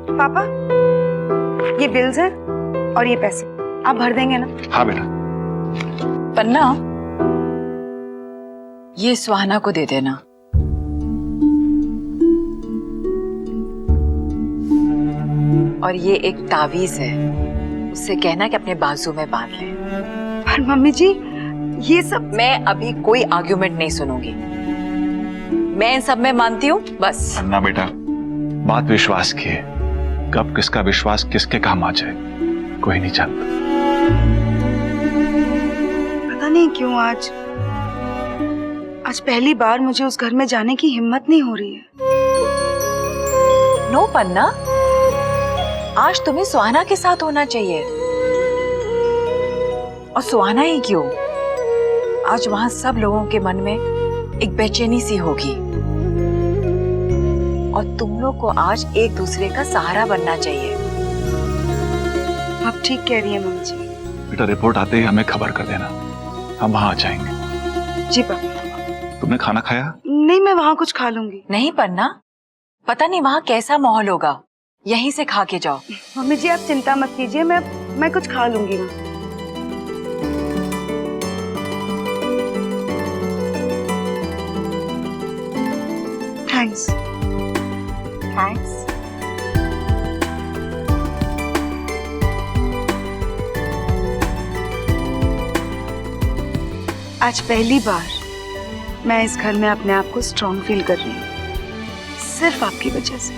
पापा, ये बिल्स हैं और ये पैसे आप भर देंगे ना? हाँ बेटा। पन्ना, ये सुहाना को दे देना। और ये एक तावीज है, उससे कहना कि अपने बाजू में बांध ले। पर मम्मी जी, ये सब मैं अभी कोई आर्ग्यूमेंट नहीं सुनूंगी। मैं इन सब में मानती हूँ, बस। अन्ना बेटा, बात विश्वास की है। कब किसका विश्वास किसके काम आ जाए कोई नहीं जानता। पता नहीं क्यों आज पहली बार मुझे उस घर में जाने की हिम्मत नहीं हो रही है। नो पन्ना, आज तुम्हें सुहाना के साथ होना चाहिए। और सुहाना ही क्यों, आज वहां सब लोगों के मन में एक बेचैनी सी होगी। और तुम लोग को आज एक दूसरे का सहारा बनना चाहिए। आप ठीक कह रही है मम्मी जी। बेटा, रिपोर्ट आते ही हमें खबर कर देना, हम वहां आ जाएंगे। जी पापा। तुमने खाना खाया? नहीं, मैं वहां कुछ खा लूंगी। नहीं पन्ना, पता नहीं वहां कैसा माहौल होगा, यहीं से खा के जाओ। मम्मी जी आप चिंता मत कीजिए, मैं कुछ खा लूंगी वहां। थैंक्स। थैंक्स। आज पहली बार मैं इस घर में अपने आप को स्ट्रॉन्ग फील कर रही हूँ, सिर्फ आपकी वजह से।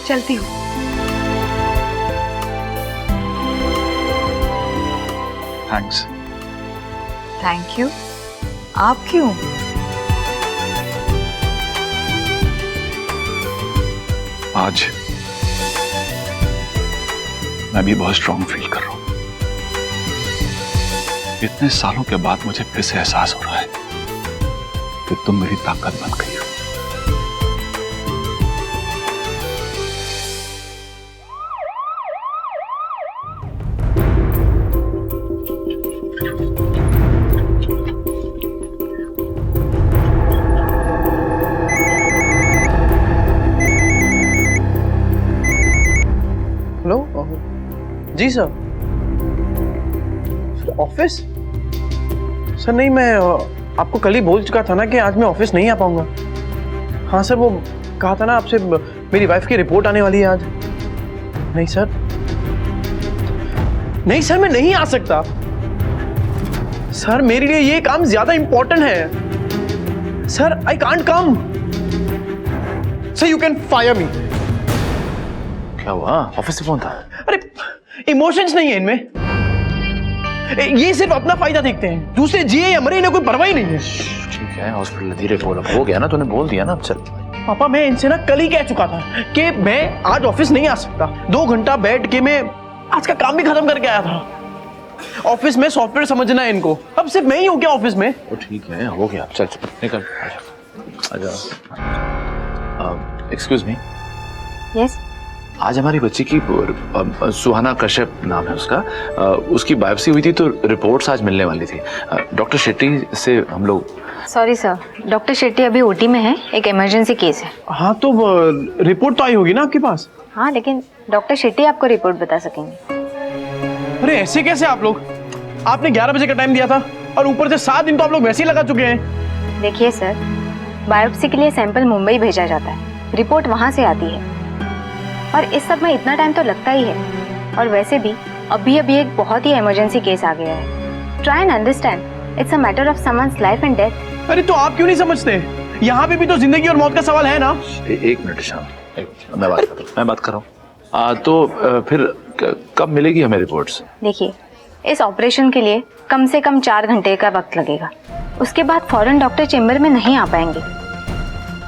चलती हूँ। थैंक्स। Thank you. आप क्यों? आज मैं भी बहुत स्ट्रॉन्ग फील कर रहा हूं। इतने सालों के बाद मुझे फिर से एहसास हो रहा है कि तुम मेरी ताकत बन गई हो। हेलो जी सर, ऑफिस? सर नहीं, मैं आपको कल ही बोल चुका था ना कि आज मैं ऑफिस नहीं आ पाऊंगा। हाँ सर, वो कहा था ना आपसे, मेरी वाइफ की रिपोर्ट आने वाली है आज। नहीं सर, नहीं सर, मैं नहीं आ सकता। सर मेरे लिए ये काम ज्यादा इंपॉर्टेंट है। Sir I can't come. Sir you can fire me. क्या हुआ? ऑफिस से फोन था? अरे इमोशंस नहीं है इनमें, ये सिर्फ अपना फायदा देखते हैं। दूसरे जिए या मरे इन्हें कोई परवाह ही नहीं है। ठीक है, हॉस्पिटल धीरे बोल, अब हो गया ना, तूने बोल दिया ना, अब चल। पापा मैं इनसे ना कल ही कह चुका था कि मैं आज ऑफिस नहीं आ सकता। 2 घंटा बैठ के मैं आज का काम भी खत्म करके आया था। ऑफिस में सॉफ्टवेयर समझना है इनको, अब सिर्फ मैं ही हूँ क्या ऑफिस में? वो ठीक है, हो गया, चल चल निकल, आजा। Excuse me. यस। आज हमारी बच्ची की सुहाना कश्यप नाम है उसका, उसकी बायोप्सी हुई थी तो रिपोर्ट्स आज मिलने वाली थी। डॉक्टर शेट्टी से हम लोग। सॉरी सर, डॉक्टर शेट्टी अभी ओटी में है, एक इमरजेंसी केस है। हाँ तो रिपोर्ट तो आई होगी ना आपके पास? हाँ, लेकिन डॉक्टर शेट्टी आपको रिपोर्ट बता सकेंगे। अरे ऐसे कैसे आप लोग? आपने 11 बजे का टाइम दिया था और ऊपर से 7 दिन तो आप लोग वैसे ही लगा चुके हैं। देखिए सर, बायोप्सी के लिए सैंपल मुंबई भेजा जाता है, रिपोर्ट वहाँ से आती है, और इस सब में इतना टाइम तो लगता ही है। और वैसे भी अभी एक बहुत ही इमरजेंसी केस आ गया है। Try and understand, it's a matter of someone's life and death. अरे तो आप क्यों नहीं समझते? यहाँ पे भी तो जिंदगी और मौत का सवाल है ना। एक मिनट शाम, मैं बात कर रहा हूँ। तो फिर कब मिलेगी हमें रिपोर्ट्स? देखिए, इस ऑपरेशन के लिए कम से कम 4 घंटे का वक्त लगेगा। उसके बाद फौरन डॉक्टर चेम्बर में नहीं आ पाएंगे।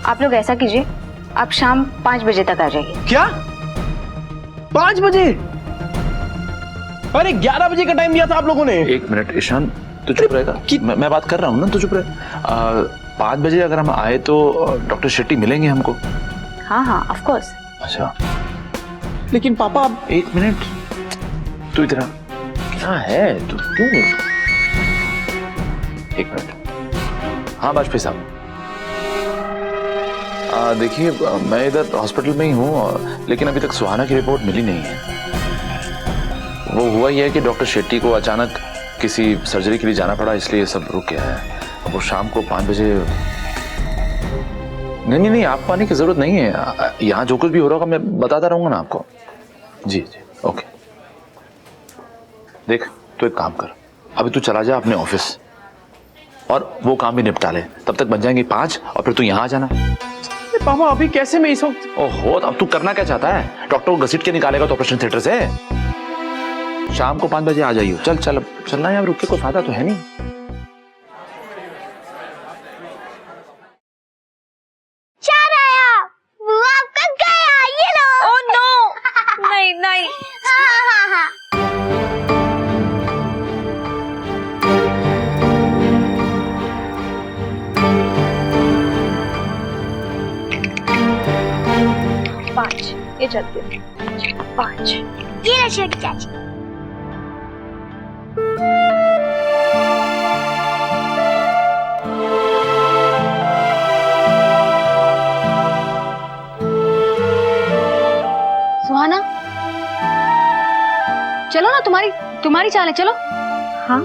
आप लोग ऐसा कीजिए, आप शाम 5 बजे तक आ जाइए। क्या 5 बजे? अरे 11 बजे का टाइम दिया था आप लोगों ने। 1 मिनट ईशान, तू चुप रहेगा? मैं बात कर रहा हूँ ना, तू चुप रहे। 5 बजे अगर हम आए तो डॉक्टर शेट्टी मिलेंगे हमको? हाँ ऑफ कोर्स। अच्छा, लेकिन पापा 1 मिनट, तू इधर आ। क्या है तू क्यों? 1 मिनट, हाँ वाजपेयी साहब, देखिए मैं इधर हॉस्पिटल में ही हूँ, लेकिन अभी तक सुहाना की रिपोर्ट मिली नहीं है। वो हुआ ही है कि डॉक्टर शेट्टी को अचानक किसी सर्जरी के लिए जाना पड़ा, इसलिए सब रुक गया है। अब वो शाम को 5 बजे। नहीं, आपको आने की जरूरत नहीं है। यहाँ जो कुछ भी हो रहा होगा मैं बताता रहूंगा ना आपको। जी, ओके। देख, तो एक काम कर, अभी तू चला जा अपने ऑफिस और वो काम भी निपटा ले, तब तक बन जाएंगे 5 और फिर तू यहाँ आ जाना। पापा अभी कैसे मैं इस वक्त? ओहो, अब तू करना क्या चाहता है? डॉक्टर को घसीट के निकालेगा तो ऑपरेशन थिएटर से? शाम को 5 बजे आ जाइयो। चल चलना है, रुक के कोई फायदा तो है नहीं। नहीं। पाँच, ये चलते हैं। 5 ये लो छोटी चाची। सुहाना, चलो ना, तुम्हारी चाल है, चलो। हाँ,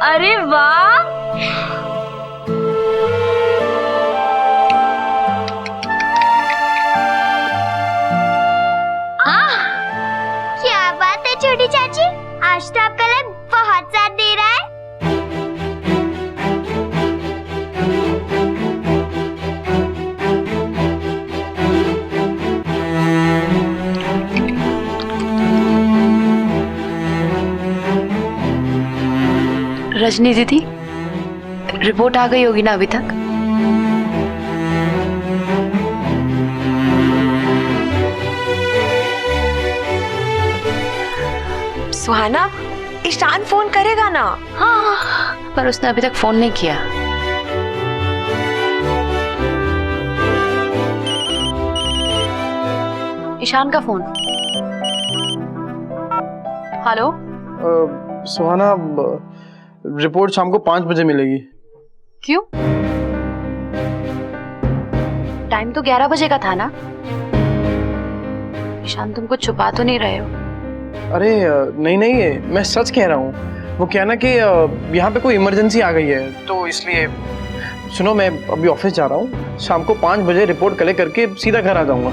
अरे वाह, क्या बात है छोटी चाची, आज तो आपका लक बहुत साथ दे रहा है। रजनी दीदी, रिपोर्ट आ गई होगी ना अभी तक? सुहाना, ईशान फोन करेगा ना? हाँ, पर उसने अभी तक फोन नहीं किया। ईशान का फोन। हेलो। सुहाना, रिपोर्ट शाम को 5 बजे मिलेगी। क्यों? टाइम तो 11 बजे का था ना? ईशान, तुम कुछ छुपा तो नहीं रहे हो? अरे नहीं, मैं सच कह रहा हूँ। वो क्या ना कि यहाँ पे कोई इमरजेंसी आ गई है, तो इसलिए। सुनो, मैं अभी ऑफिस जा रहा हूँ, शाम को 5 बजे रिपोर्ट कलेक्ट करके सीधा घर आ जाऊंगा,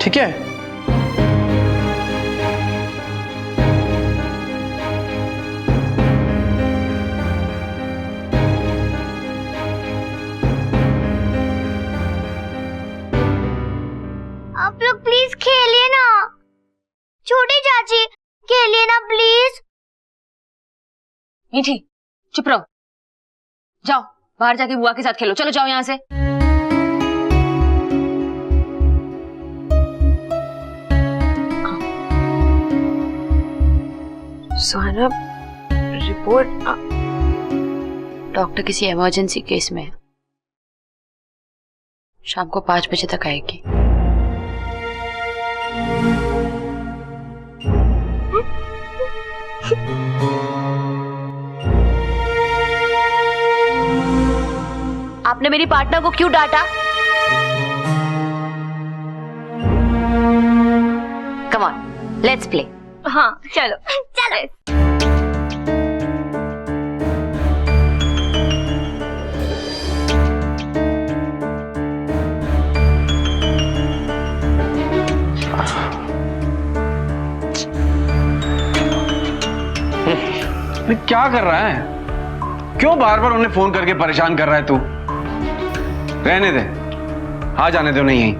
ठीक है? आप लोग प्लीज खेलिए ना, छोटी चाची खेलिए ना प्लीज। मीठी, चुप रहो, जाओ बाहर जाके बुआ के साथ खेलो। चलो जाओ यहाँ से। सुहाना, रिपोर्ट डॉक्टर किसी इमरजेंसी केस में है, शाम को 5 बजे तक आएगी। आपने मेरी पार्टनर को क्यों डांटा? Come on, let's play. हाँ चलो चलो। क्या कर रहा है? क्यों बार बार उन्हें फोन करके परेशान कर रहा है तू? रहने दे, आ जाने दो। नहीं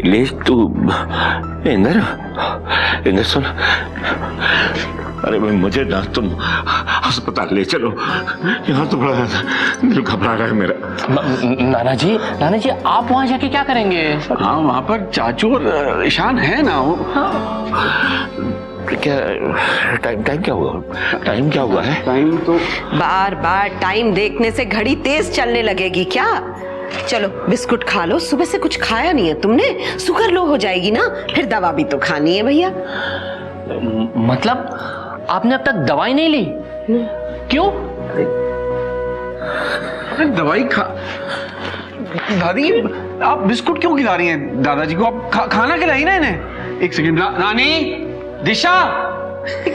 इलेश तू इंदर सुन, अरे भाई मुझे ना तुम अस्पताल ले चलो, यहाँ तो बड़ा दिल घबरा रहा है मेरा। नाना जी आप वहाँ जाके क्या करेंगे? हाँ वहाँ पर चाचू और ईशान है ना वो। क्या टाइम क्या हुआ? टाइम क्या हुआ है? टाइम तो बार बार टाइम देखने से घड़ी तेज चलने लगेगी क्या? चलो बिस्कुट खा लो, सुबह से कुछ खाया नहीं है तुमने, शुगर लो हो जाएगी ना, फिर दवा भी तो खानी है भैया। मतलब आपने अब तक दवाई नहीं ली? क्यों? अरे दवाई खा। दादी आप बिस्कुट क्यों खिला रही हैं दादाजी को? आप खाना खिलाई ना इन्हें। एक सेकंड रानी, दिशा,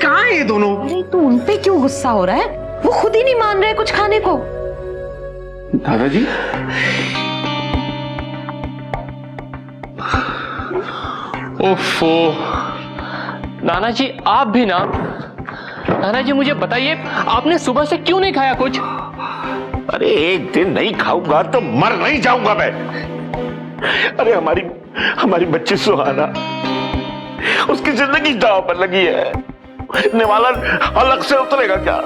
कहाँ है ये दोनों? अरे तू उन पे क्यों गुस्सा हो रहा है? वो खुद ही नहीं मान रहे कुछ खाने को। दादाजी ओफो, नाना जी आप भी ना। नाना जी मुझे बताइए आपने सुबह से क्यों नहीं खाया कुछ? अरे एक दिन नहीं खाऊंगा तो मर नहीं जाऊंगा मैं। अरे हमारी बच्ची सुहाना, उसकी जिंदगी दांव पर लगी है। निवाला अलग से उतरेगा क्या?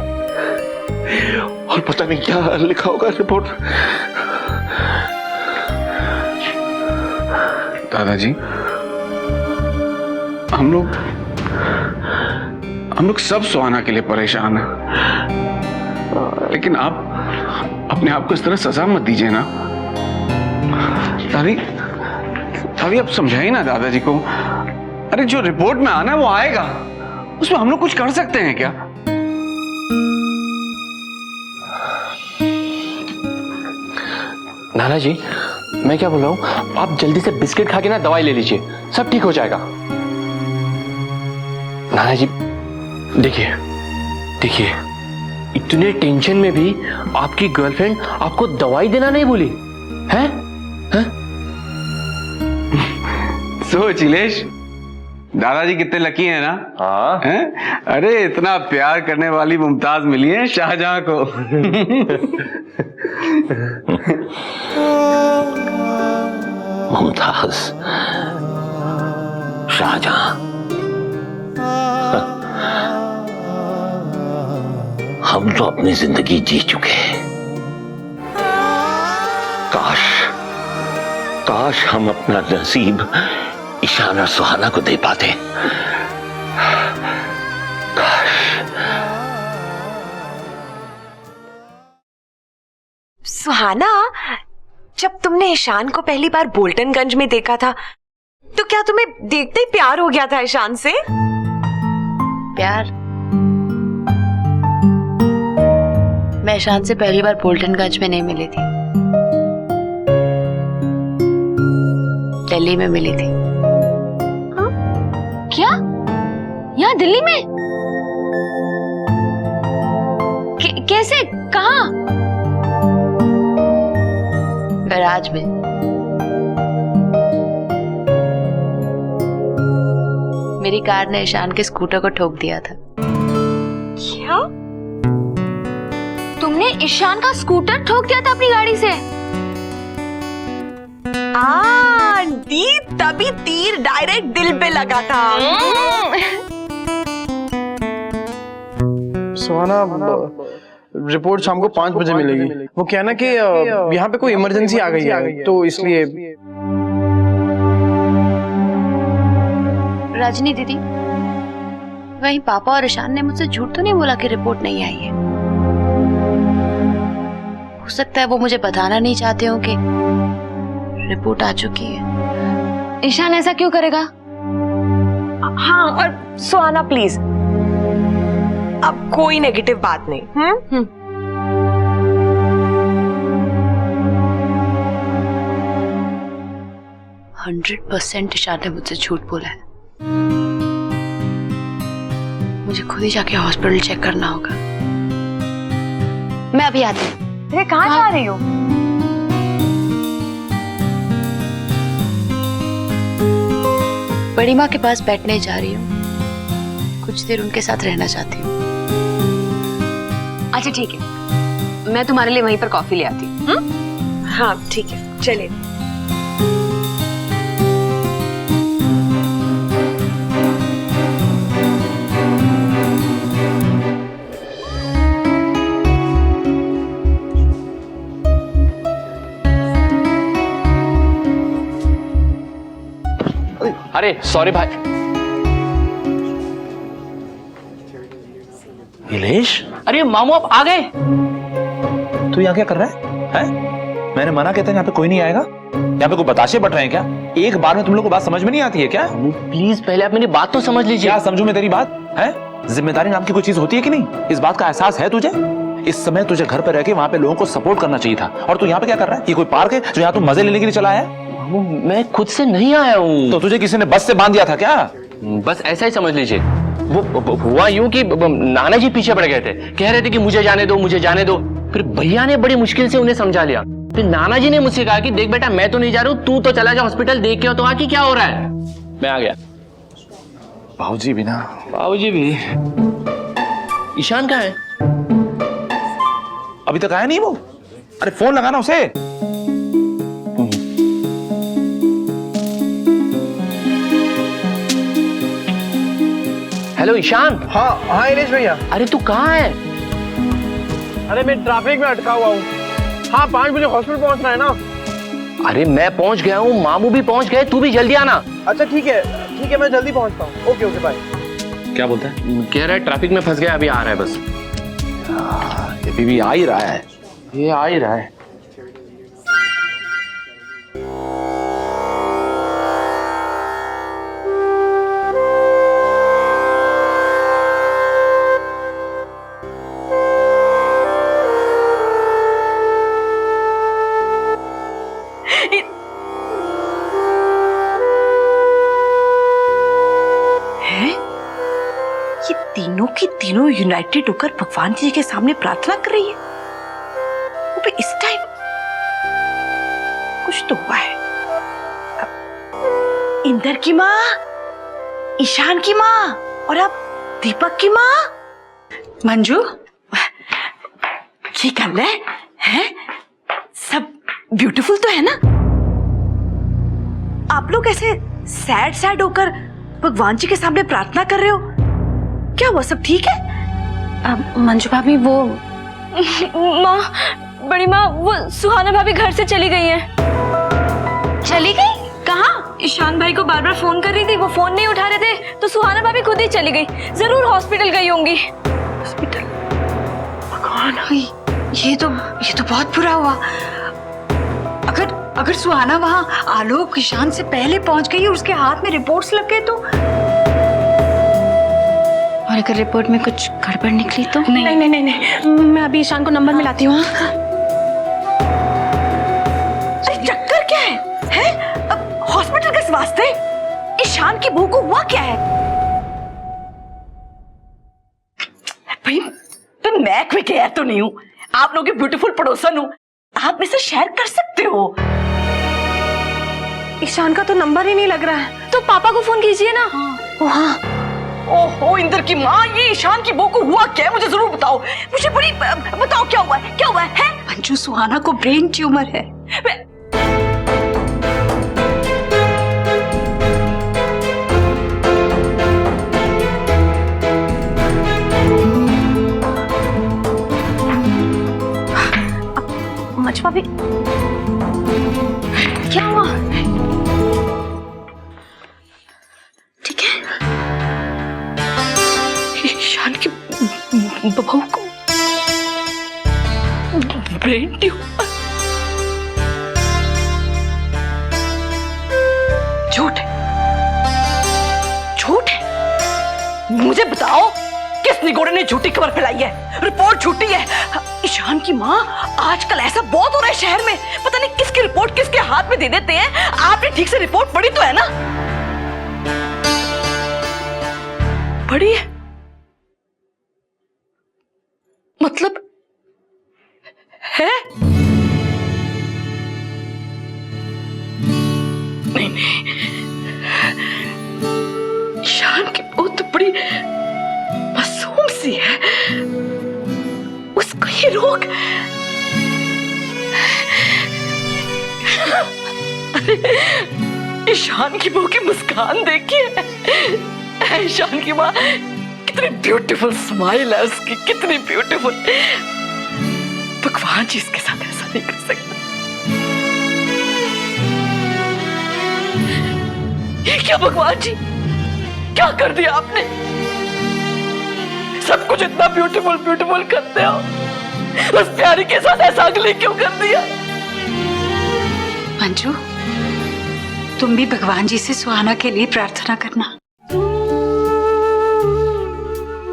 और पता नहीं क्या लिखा होगा रिपोर्ट। दादाजी हम लोग सब सुहाना के लिए परेशान हैं, लेकिन आप अपने आप को इस तरह सजा मत दीजिए ना। दादी आप समझाइए ना दादाजी को। अरे जो रिपोर्ट में आना है वो आएगा, उसमें हम लोग कुछ कर सकते हैं क्या? नाना जी मैं क्या बोल रहा हूँ, आप जल्दी से बिस्किट खा के ना दवाई ले लीजिए, सब ठीक हो जाएगा। नाना जी देखिए इतने टेंशन में भी आपकी गर्लफ्रेंड आपको दवाई देना नहीं भूली है? सोच इलेश, दादाजी कितने लकी हैं ना। हाँ हैं? अरे इतना प्यार करने वाली मुमताज मिली है शाहजहां को। मुमताज, शाहजहां, हम तो अपनी जिंदगी जी चुके हैं। काश हम अपना नसीब ईशान और सुहाना को दे पाते। सुहाना, जब तुमने ईशान को पहली बार बोल्टनगंज में देखा था तो क्या तुम्हें देखते ही प्यार हो गया था ईशान से? प्यार? मैं ईशान से पहली बार बोल्टनगंज में नहीं मिली थी, दिल्ली में मिली थी। हाँ? क्या? यहाँ दिल्ली में? कैसे? कहाँ? गैराज में। मेरी कार ने ईशान के स्कूटर को ठोक दिया था। क्या? तुमने ईशान का स्कूटर ठोक दिया था अपनी गाड़ी से? दी तभी तीर डायरेक्ट दिल पे लगा था। सुहाना रिपोर्ट शाम को 5 बजे मिलेगी। वो क्या ना कि यहाँ पे कोई इमरजेंसी आ गई है तो इसलिए। रजनी दीदी, वहीं पापा और ईशान ने मुझसे झूठ तो नहीं बोला कि रिपोर्ट नहीं आई है? हो सकता है वो मुझे बताना नहीं चाहते हो कि रिपोर्ट आ चुकी है। ईशान ऐसा क्यों करेगा? हाँ, और सुहाना प्लीज अब कोई नेगेटिव बात नहीं। 100% ईशान ने मुझसे झूठ बोला है। मुझे खुद ही जाके हॉस्पिटल चेक करना होगा। मैं अभी आती हूँ। अरे कहाँ जा रही हो? बड़ी माँ के पास बैठने जा रही हूँ, कुछ देर उनके साथ रहना चाहती हूँ। अच्छा ठीक है, मैं तुम्हारे लिए वहीं पर कॉफी ले आती हूँ। हाँ ठीक है, चलिए। अरे सॉरी भाई। नीलेश, अरे मामू आप आ गए। तू यहाँ क्या कर रहा है? मैंने मना किया था यहाँ पे कोई नहीं आएगा। यहाँ पे कोई बताशे बट रहे हैं क्या? एक बार में तुम लोग को बात समझ में नहीं आती है क्या? प्लीज पहले आप मेरी बात तो समझ लीजिए। क्या समझू मैं तेरी बात? है जिम्मेदारी नाम की कोई चीज होती है कि नहीं? इस बात का एहसास है तुझे? इस समय तुझे घर पर रह के वहां पे लोगों को सपोर्ट करना चाहिए था, और तू यहाँ पे क्या कर रहा है? ये कोई पार्क है जो यहाँ तू मजे लेने के लिए चला है? मामू मैं खुद से नहीं आया हूँ। तो तुझे किसी ने बस से बांध दिया था क्या? बस ऐसा ही समझ लीजिए। वो हुआ यूं कि नाना जी पीछे पड़ गए थे, कह रहे थे कि मुझे जाने दो, मुझे जाने दो। फिर भैया ने बड़ी मुश्किल से उन्हें समझा लिया। फिर नाना जी ने मुझसे कहा कि देख बेटा मैं तो नहीं जा रहा हूँ, तू तो चला जा हॉस्पिटल, देख के तो आके क्या हो रहा है। मैं आ गया। बाबूजी भी ना। बाबूजी भी। ईशान कहाँ है? अभी तक आया नहीं वो? अरे फोन लगाना उसे। हेलो ईशान। हाँ हाँ इलेश भैया। अरे तू कहाँ है? अरे मैं ट्रैफिक में अटका हुआ हूँ। हाँ 5 बजे हॉस्पिटल पहुंचना है ना। अरे मैं पहुंच गया हूँ, मामू भी पहुंच गए, तू भी जल्दी आना। अच्छा ठीक है मैं जल्दी पहुंचता हूँ। Okay okay bye. क्या बोलता है? कह रहा है ट्रैफिक में फंस गया, अभी आ रहा है बस। ये भी आ ही रहा है। ये आ ही रहा है। तीनों यूनाइटेड होकर भगवान जी के सामने प्रार्थना कर रही है। वो भी इस टाइम कुछ तो हुआ है। इंदर की माँ, ईशान की माँ और अब दीपक की माँ। मंजू ये कर ले हैं? सब ब्यूटीफुल तो है ना? आप लोग ऐसे सैड होकर भगवान जी के सामने प्रार्थना कर रहे हो, क्या हुआ? सब ठीक है? मंजू भाभी वो माँ, बड़ी माँ, वो सुहाना भाभी घर से चली गई हैं। चली गई? कहाँ? ईशान भाई को बार बार फोन कर रही थी, वो फोन नहीं उठा रहे थे, तो सुहाना भाभी खुद ही चली गई। जरूर हॉस्पिटल गई होंगी। हॉस्पिटल? भगवान, ये तो बहुत बुरा हुआ। अगर सुहाना वहाँ आलोक ईशान से पहले पहुंच गई और उसके हाथ में रिपोर्ट्स लग गए तो? और अगर रिपोर्ट में कुछ गड़बड़ निकली तो? नहीं, मैं अभी ईशान को नंबर मिलाती हूँ। अरे चक्कर क्या है? अब हॉस्पिटल किस वास्ते? ईशान की बहू को हुआ क्या है? भाई मैं कोई केयर तो नहीं हूँ, आप लोग की ब्यूटीफुल पड़ोसन हूँ, आप मुझसे शेयर कर सकते हो। ईशान का तो नंबर ही नहीं लग रहा है। तो पापा को फोन कीजिए ना। हाँ। ओहो इंदर की माँ, ये ईशान की बहू को हुआ क्या है? मुझे जरूर बताओ, मुझे बड़ी बताओ क्या हुआ है? क्या हुआ है? मंजू, सुहाना को ब्रेन ट्यूमर है। मंजू भाभी क्या हुआ? ठीक है? ईशान की बहू को ब्रेन ट्यूमर। झूठ है। मुझे बताओ किस निगोड़े ने झूठी खबर फैलाई है? रिपोर्ट झूठी है। ईशान की माँ, आजकल ऐसा बहुत हो रहा है शहर में, पता नहीं किसकी रिपोर्ट किसके हाथ में दे देते हैं। आपने ठीक से रिपोर्ट पढ़ी तो है ना? पढ़ी है? मतलब है? नहीं, ईशान की बहुत बड़ी मासूम सी है, उसको ये रोग। ईशान की बहू की मुस्कान देखिए, ईशान की माँ, कितनी ब्यूटीफुल स्माइल है उसकी, कितनी ब्यूटीफुल। भगवान जी इसके साथ ऐसा नहीं कर सकते। ये क्या भगवान जी, क्या कर दिया आपने? सब कुछ इतना ब्यूटीफुल ब्यूटीफुल करते हो, उस प्यारी के साथ ऐसा अगली क्यों कर दिया? मंजू, तुम भी भगवान जी से सुहाना के लिए प्रार्थना करना।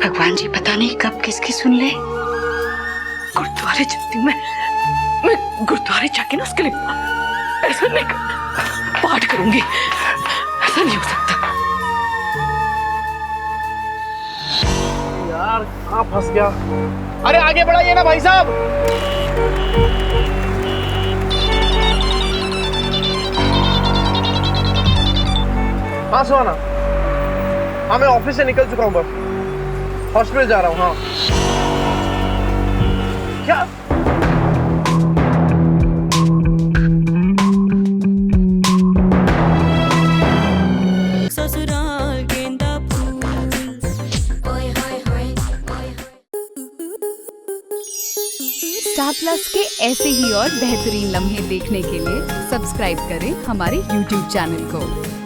भगवान जी पता नहीं कब किसकी सुन ले। गुरुद्वारे जाती हूँ मैं गुरुद्वारे जाके ना उसके लिए ऐसा नहीं कर, पाठ करूंगी। ऐसा नहीं हो सकता। यार कहाँ फंस गया? अरे आगे बढ़ाइए ना भाई साहब। हाँ सुहाना, हाँ मैं ऑफिस से निकल चुका हूँ, बस हॉस्पिटल जा रहा हूँ। हाँ क्या? स्टार प्लस के ऐसे ही और बेहतरीन लम्हे देखने के लिए सब्सक्राइब करें हमारे YouTube चैनल को।